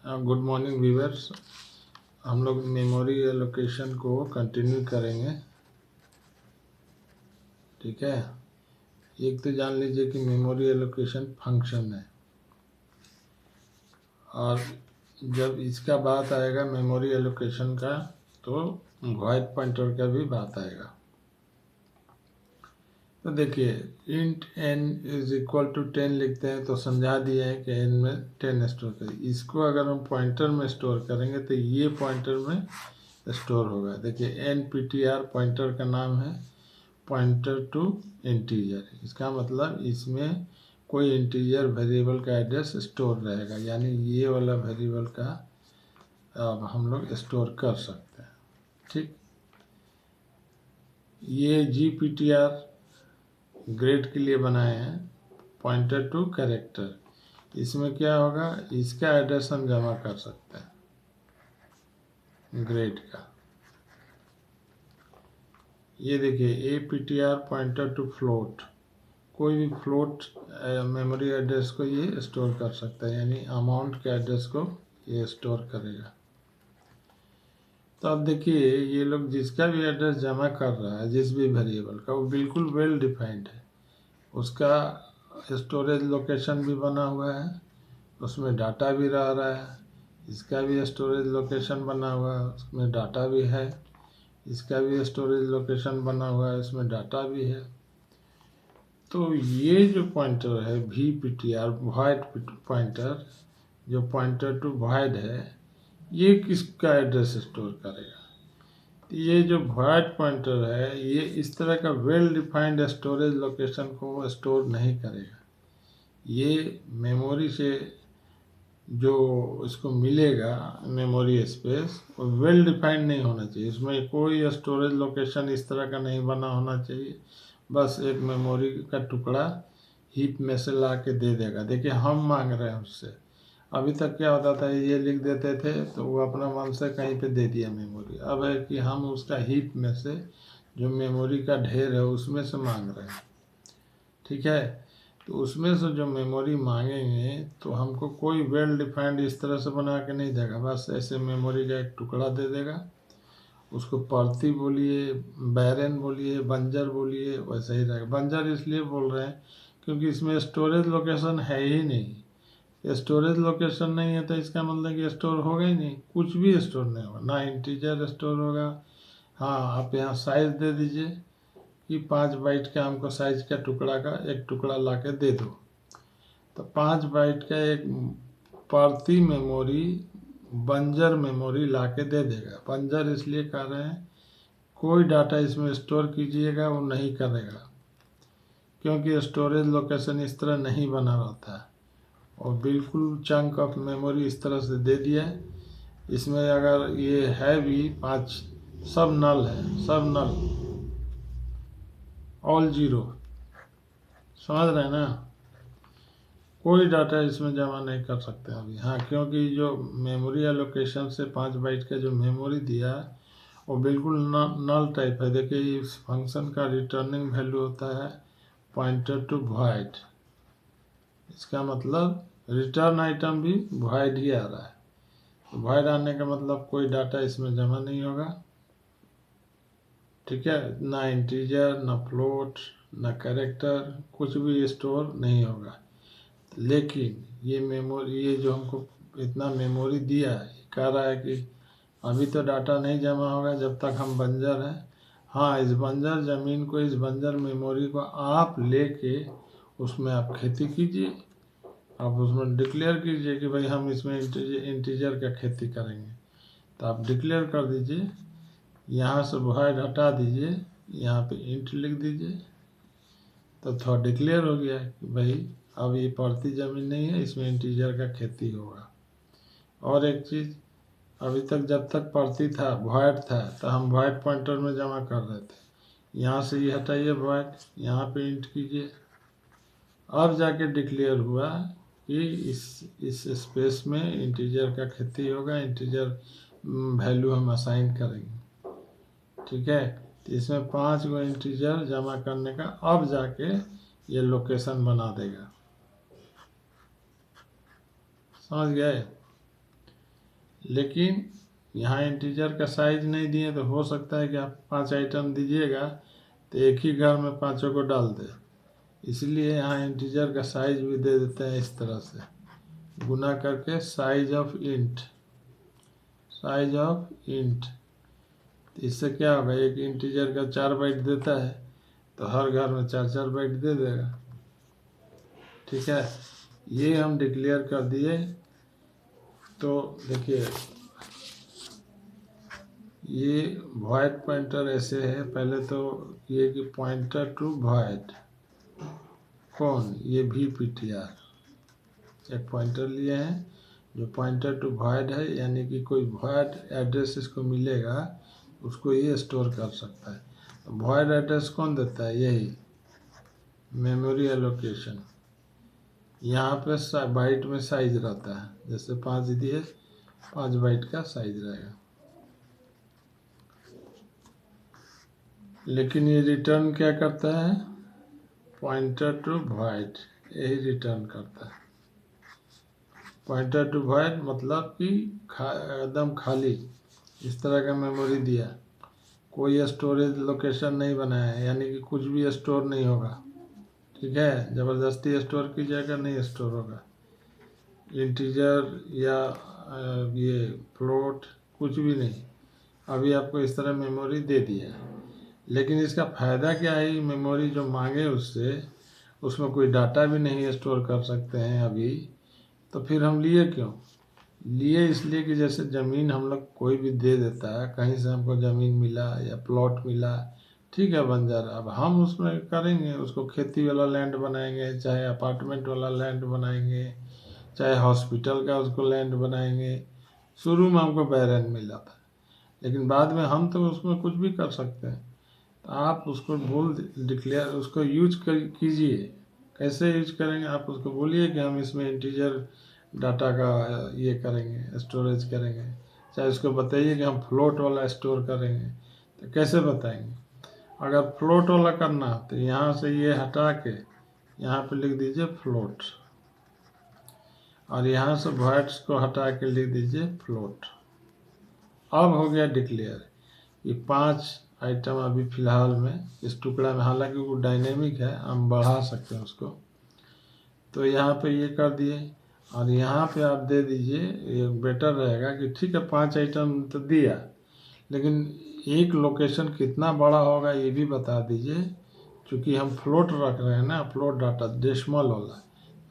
Good morning viewers. हम लोग memory allocation को कंटिन्यू करेंगे। ठीक है, एक तो जान लीजिए कि मेमोरी एलोकेशन फंक्शन है, और जब इसका बात आएगा मेमोरी एलोकेशन का तो वॉइड पॉइंटर का भी बात आएगा। तो देखिए, int n is equal to 10 लिखते हैं तो समझा दिया है कि n में 10 स्टोर करें। इसको अगर हम पॉइंटर में स्टोर करेंगे तो ये पॉइंटर में स्टोर होगा। देखिए nptr पॉइंटर का नाम है पॉइंटर टू इंटीजर। इसका मतलब इसमें कोई इंटीजर वेरिएबल का एड्रेस स्टोर रहेगा, यानी ये वाला वेरिएबल का अब हम लोग स्टोर कर सकते हैं। ठीक, ये gptr ग्रेड के लिए बनाए हैं, पॉइंटर टू कैरेक्टर। इसमें क्या होगा, इसका एड्रेस हम जमा कर सकते हैं ग्रेड का। ये देखिए aptr पॉइंटर टू फ्लोट, कोई भी फ्लोट मेमोरी एड्रेस को ये स्टोर कर सकता है, यानी अमाउंट के एड्रेस को ये स्टोर करेगा। तो अब देखिए, ये लोग जिसका भी एड्रेस जमा कर रहा है जिस भी वेरिएबल का, वो बिल्कुल वेल डिफाइंड है। उसका स्टोरेज लोकेशन भी बना हुआ है, उसमें डाटा भी रहा है। इसका भी स्टोरेज लोकेशन बना हुआ है, उसमें डाटा भी है। इसका भी स्टोरेज लोकेशन बना हुआ है, इसमें डाटा भी है। तो ये जो पॉइंटर है vptr वॉइड पॉइंटर, जो पॉइंटर टू वॉइड है, ये किसका एड्रेस स्टोर करेगा? तो ये जो वॉइड पॉइंटर है ये इस तरह का वेल डिफाइंड स्टोरेज लोकेशन को स्टोर नहीं करेगा। ये मेमोरी से जो इसको मिलेगा मेमोरी स्पेस, वो वेल डिफाइंड नहीं होना चाहिए। इसमें कोई स्टोरेज लोकेशन इस तरह का नहीं बना होना चाहिए। बस एक मेमोरी का टुकड़ा हीप में से ला के दे देगा। देखिए, हम मांग रहे हैं उससे। अभी तक क्या होता था, ये लिख देते थे तो वो अपना मन से कहीं पे दे दिया मेमोरी। अब है कि हम उसका हीप में से, जो मेमोरी का ढेर है उसमें से मांग रहे हैं। ठीक है, तो उसमें से जो मेमोरी मांगेंगे तो हमको कोई वेल डिफाइंड इस तरह से बना के नहीं देगा। बस ऐसे मेमोरी का एक टुकड़ा दे देगा। उसको पर्ती बोलिए, बैरन बोलिए, बंजर बोलिए, वैसा ही रहेगा। बंजर इसलिए बोल रहे हैं क्योंकि इसमें स्टोरेज लोकेशन है ही नहीं। स्टोरेज लोकेशन नहीं है तो इसका मतलब कि स्टोर होगा ही नहीं, कुछ भी स्टोर नहीं होगा, ना इंटीजर स्टोर होगा। हाँ, आप यहाँ साइज दे दीजिए कि 5 बाइट का हमको साइज का टुकड़ा का एक टुकड़ा ला के दे दो, तो 5 बाइट का एक पर्ती मेमोरी बंजर मेमोरी ला के दे देगा। बंजर इसलिए कह रहे हैं, कोई डाटा इसमें स्टोर कीजिएगा वो नहीं करेगा, क्योंकि स्टोरेज लोकेशन इस तरह नहीं बना रहता है। और बिल्कुल चंक ऑफ मेमोरी इस तरह से दे दिया है। इसमें अगर ये है भी 5, सब नल है, सब नल, ऑल जीरो। समझ रहे हैं ना, कोई डाटा इसमें जमा नहीं कर सकते अभी। हाँ, क्योंकि जो मेमोरी एलोकेशन से 5 बाइट का जो मेमोरी दिया है वो बिल्कुल नल टाइप है। देखिए, इस फंक्शन का रिटर्निंग वैल्यू होता है पॉइंटर टू वॉइड। इसका मतलब रिटर्न आइटम भी वॉइड ही आ रहा है। वॉइड आने का मतलब कोई डाटा इसमें जमा नहीं होगा। ठीक है, ना इंटीजर, ना फ्लोट, ना कैरेक्टर, कुछ भी स्टोर नहीं होगा। लेकिन ये मेमोरी, ये जो हमको इतना मेमोरी दिया है, कह रहा है कि अभी तो डाटा नहीं जमा होगा जब तक हम बंजर हैं। हाँ, इस बंजर ज़मीन को, इस बंजर मेमोरी को आप लेके उसमें आप खेती कीजिए। आप उसमें डिक्लेयर कीजिए कि भाई हम इसमें इंटीजर का खेती करेंगे, तो आप डिक्लेयर कर दीजिए। यहाँ से वॉइड हटा दीजिए, यहाँ पे इंट लिख दीजिए, तो थोड़ा डिक्लेयर हो गया कि भाई अब ये पड़ती ज़मीन नहीं है, इसमें इंटीजर का खेती होगा। और एक चीज़, अभी तक जब तक पड़ती था, वॉइड था, तो हम वॉइड पॉइंटर में जमा कर रहे थे। यहाँ से ये हटाइए वॉइड, यहाँ पे इंट कीजिए। अब जाके डिक्लेयर हुआ कि इस स्पेस में इंटीजर का खेती होगा, इंटीजर वैल्यू हम असाइन करेंगे। ठीक है, तो इसमें 5 गो इंटीजर जमा करने का अब जाके ये लोकेशन बना देगा। समझ गए? लेकिन यहाँ इंटीजर का साइज नहीं दिए, तो हो सकता है कि आप 5 आइटम दीजिएगा तो एक ही घर में पाँचों को डाल दे। इसलिए यहाँ इंटीजर का साइज भी दे देते हैं इस तरह से, गुना करके size of int, size of int. इससे क्या होगा, एक इंटीजर का 4 बाइट देता है तो हर घर में 4 बाइट दे देगा। ठीक है, ये हम डिक्लेयर कर दिए। तो देखिए ये वॉइड पॉइंटर ऐसे है, पहले तो ये कि पॉइंटर टू वॉइड, कौन, ये VPTR एक पॉइंटर लिए हैं जो पॉइंटर टू वॉइड है, यानी कि कोई वॉइड एड्रेस इसको मिलेगा उसको ये स्टोर कर सकता है। वॉइड एड्रेस कौन देता है, यही मेमोरी एलोकेशन। यहाँ पे बाइट में साइज रहता है, जैसे 5 दिए 5 बाइट का साइज रहेगा। लेकिन ये रिटर्न क्या करता है, पॉइंटर टू वॉइड, यही रिटर्न करता है। पॉइंटर टू वॉइड मतलब कि एकदम खाली, इस तरह का मेमोरी दिया, कोई स्टोरेज लोकेशन नहीं बनाया है, यानी कि कुछ भी स्टोर नहीं होगा। ठीक है, ज़बरदस्ती स्टोर कीजिएगा नहीं स्टोर होगा। इंटीजर या ये फ्लोट कुछ भी नहीं, अभी आपको इस तरह मेमोरी दे दिया। लेकिन इसका फ़ायदा क्या है, मेमोरी जो मांगे उससे, उसमें कोई डाटा भी नहीं स्टोर कर सकते हैं अभी, तो फिर हम लिए क्यों, लिए इसलिए कि जैसे ज़मीन हम लोग कोई भी दे देता है, कहीं से हमको ज़मीन मिला या प्लॉट मिला, ठीक है बंजर, अब हम उसमें करेंगे, उसको खेती वाला लैंड बनाएंगे, चाहे अपार्टमेंट वाला लैंड बनाएंगे, चाहे हॉस्पिटल का उसको लैंड बनाएंगे। शुरू में हमको बैरन मिला था, लेकिन बाद में हम तो उसमें कुछ भी कर सकते हैं। तो आप उसको बोल डिक्लेयर, उसको यूज कीजिए। कैसे यूज करेंगे, आप उसको बोलिए कि हम इसमें इंटीजर डाटा का ये करेंगे, स्टोरेज करेंगे, चाहे उसको बताइए कि हम फ्लोट वाला स्टोर करेंगे। तो कैसे बताएंगे, अगर फ्लोट वाला करना तो यहाँ से ये हटा के यहाँ पे लिख दीजिए फ्लोट, और यहाँ से वॉइड्स को हटा के लिख दीजिए फ्लोट। अब हो गया डिक्लेयर। ये 5 आइटम अभी फ़िलहाल में इस टुकड़ा में, हालांकि वो डायनेमिक है, हम बढ़ा सकते हैं उसको। तो यहाँ पे ये कर दिए, और यहाँ पे आप दे दीजिए, ये बेटर रहेगा कि ठीक है 5 आइटम तो दिया, लेकिन एक लोकेशन कितना बड़ा होगा ये भी बता दीजिए, क्योंकि हम फ्लोट रख रहे हैं ना, फ्लोट डाटा डेसिमल वाला,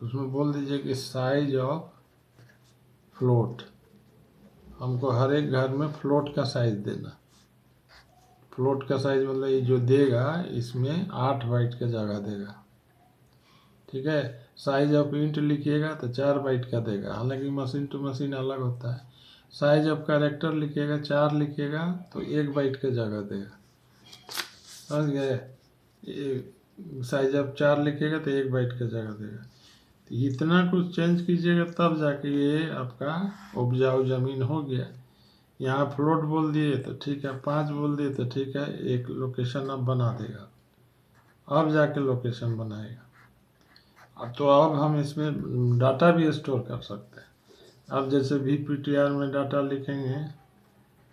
उसमें बोल दीजिए कि साइज ऑफ फ्लोट, हमको हर एक घर में फ्लोट का साइज देना। फ्लोट का साइज मतलब ये जो देगा इसमें 8 बाइट का जगह देगा। ठीक है, साइज ऑफ इंट लिखिएगा तो 4 बाइट का देगा, हालांकि मशीन टू मशीन अलग होता है। साइज ऑफ कैरेक्टर लिखिएगा, 4 लिखिएगा तो 1 बाइट का जगह देगा। समझ गए, साइज ऑफ 4 लिखिएगा तो 1 बाइट का जगह देगा। तो इतना कुछ चेंज कीजिएगा तब जाके ये आपका उपजाऊ ज़मीन हो गया। यहाँ फ्लोट बोल दिए तो ठीक है, 5 बोल दिए तो ठीक है, एक लोकेशन अब बना देगा, अब जाके लोकेशन बनाएगा। अब तो अब हम इसमें डाटा भी स्टोर कर सकते हैं। अब जैसे VPTR में डाटा लिखेंगे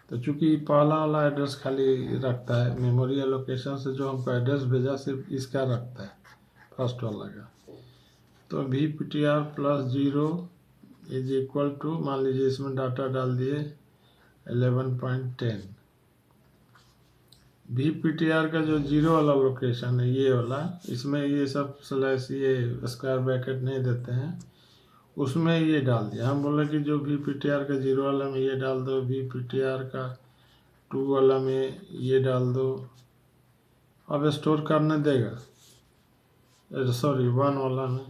तो चूंकि पहला वाला एड्रेस खाली रखता है, मेमोरी एलोकेशन से जो हमको एड्रेस भेजा सिर्फ इसका रखता है, फर्स्ट वाला का। तो VPTR + 0 इज इक्वल टू, मान लीजिए इसमें डाटा डाल दिए 11.10। VPTR का जो 0 वाला लोकेशन है ये वाला, इसमें ये सब स्लैश ये स्क्वायर ब्रैकेट नहीं देते हैं, उसमें ये डाल दिया। हम बोले कि जो VPTR का 0 वाला में ये डाल दो, VPTR का 2 वाला में ये डाल दो। अब स्टोर करने देगा, सॉरी 1 वाला में,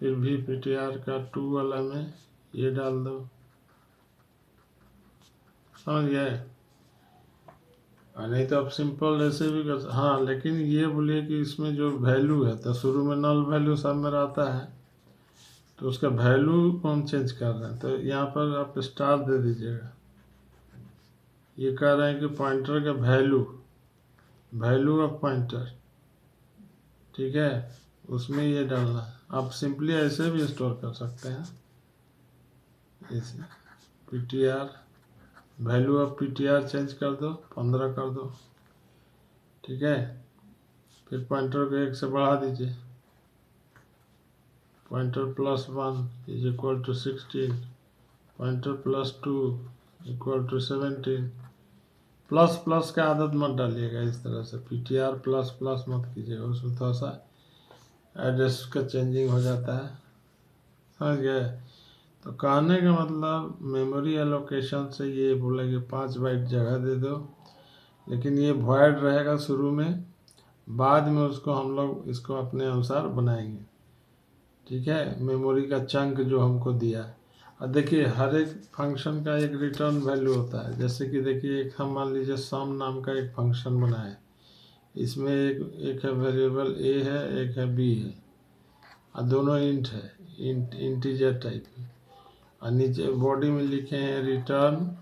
फिर VPTR का 2 वाला में ये डाल दो। समझ गए, नहीं तो आप सिंपल ऐसे भी कर, हाँ लेकिन ये बोलिए कि इसमें जो वैल्यू है तो शुरू में नल वैल्यू सब में रहता है, तो उसका वैल्यू को हम चेंज कर रहे हैं, तो यहाँ पर आप स्टार दे दीजिएगा। ये कह रहे हैं कि पॉइंटर का वैल्यू, वैल्यू ऑफ पॉइंटर, ठीक है, उसमें ये डालना है। आप सिंपली ऐसे भी स्टोर कर सकते हैं, ऐसे PTR, value of PTR change कर दो, 15 कर दो, ठीक है। फिर पॉइंटर को 1 से बढ़ा दीजिए, pointer +1 is equal to 16, pointer +2 equal to 17। Plus plus का आदत मत डालिएगा इस तरह से, PTR प्लस प्लस मत कीजिएगा, उसमें थोड़ा सा एड्रेस का चेंजिंग हो जाता है, समझ गए। तो कहने का मतलब मेमोरी एलोकेशन से ये बोला कि 5 बाइट जगह दे दो, लेकिन ये वॉइड रहेगा शुरू में, बाद में उसको हम लोग इसको अपने अनुसार बनाएंगे, ठीक है। मेमोरी का चंक जो हमको दिया, और देखिए हर एक फंक्शन का एक रिटर्न वैल्यू होता है। जैसे कि देखिए एक हम मान लीजिए सम नाम का एक फंक्शन बनाए, इसमें एक है वेरिएबल ए है, एक है बी है, और दोनों इंट है, इंटीजर टाइप है, और नीचे बॉडी में लिखे हैं रिटर्न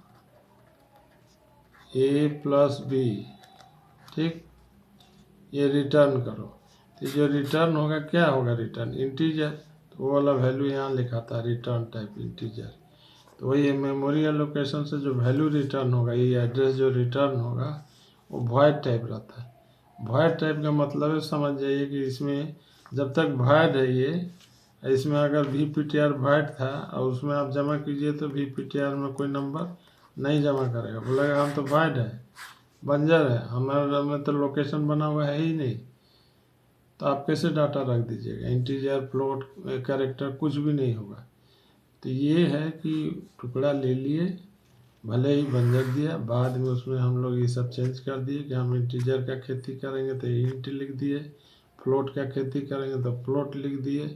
ए प्लस बी, ठीक। ये रिटर्न करो, तो जो रिटर्न होगा क्या होगा, रिटर्न इंटीजर, तो वो वाला वैल्यू यहाँ लिखा था रिटर्न टाइप इंटीजर। तो वही मेमोरी एलोकेशन से जो वैल्यू रिटर्न होगा, ये एड्रेस जो रिटर्न होगा वो वॉइड टाइप रहता है। वॉइड टाइप का मतलब है, समझ जाइए कि इसमें जब तक वॉइड है ये, इसमें अगर VPTR वॉइड था और उसमें आप जमा कीजिए तो VPTR में कोई नंबर नहीं जमा करेगा, बोलेगा हम तो वॉइड है, बंजर है, हमारे में तो लोकेशन बना हुआ है ही नहीं, तो आप कैसे डाटा रख दीजिएगा, इंटीजर फ्लोट कैरेक्टर कुछ भी नहीं होगा। तो ये है कि टुकड़ा ले लिए, भले ही बंजर दिया, बाद में उसमें हम लोग ये सब चेंज कर दिए कि हम इंटीजर का खेती करेंगे तो इंट लिख दिए, फ्लोट का खेती करेंगे तो फ्लोट लिख दिए,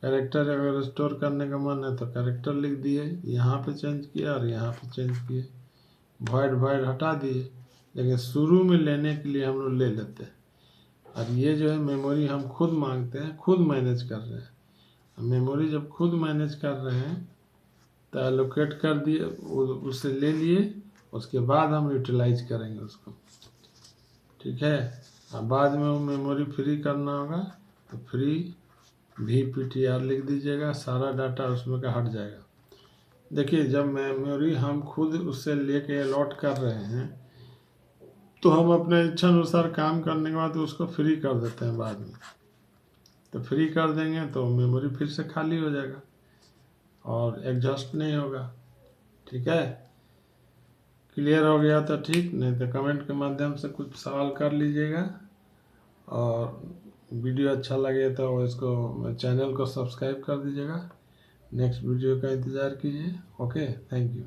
कैरेक्टर अगर स्टोर करने का मन है तो कैरेक्टर लिख दिए, यहाँ पे चेंज किया और यहाँ पे चेंज किए, वॉइड वॉइड हटा दिए। लेकिन शुरू में लेने के लिए हम लोग ले लेते हैं, और ये जो है मेमोरी हम खुद मांगते हैं, खुद मैनेज कर रहे हैं। मेमोरी जब खुद मैनेज कर रहे हैं तो एलोकेट कर दिए, उससे ले लिए, उसके बाद हम यूटिलाइज करेंगे उसको, ठीक है। और बाद में वो मेमोरी फ्री करना होगा तो फ्री VPTR लिख दीजिएगा, सारा डाटा उसमें का हट जाएगा। देखिए जब मेमोरी हम खुद उससे लेके अलॉट कर रहे हैं तो हम अपने इच्छा अनुसार काम करने के बाद उसको फ्री कर देते हैं बाद में, तो फ्री कर देंगे तो मेमोरी फिर से खाली हो जाएगा और एडजस्ट नहीं होगा, ठीक है। क्लियर हो गया तो ठीक, नहीं तो कमेंट के माध्यम से कुछ सवाल कर लीजिएगा, और वीडियो अच्छा लगे तो इसको चैनल को सब्सक्राइब कर दीजिएगा। नेक्स्ट वीडियो का इंतज़ार कीजिए। Okay, thank you.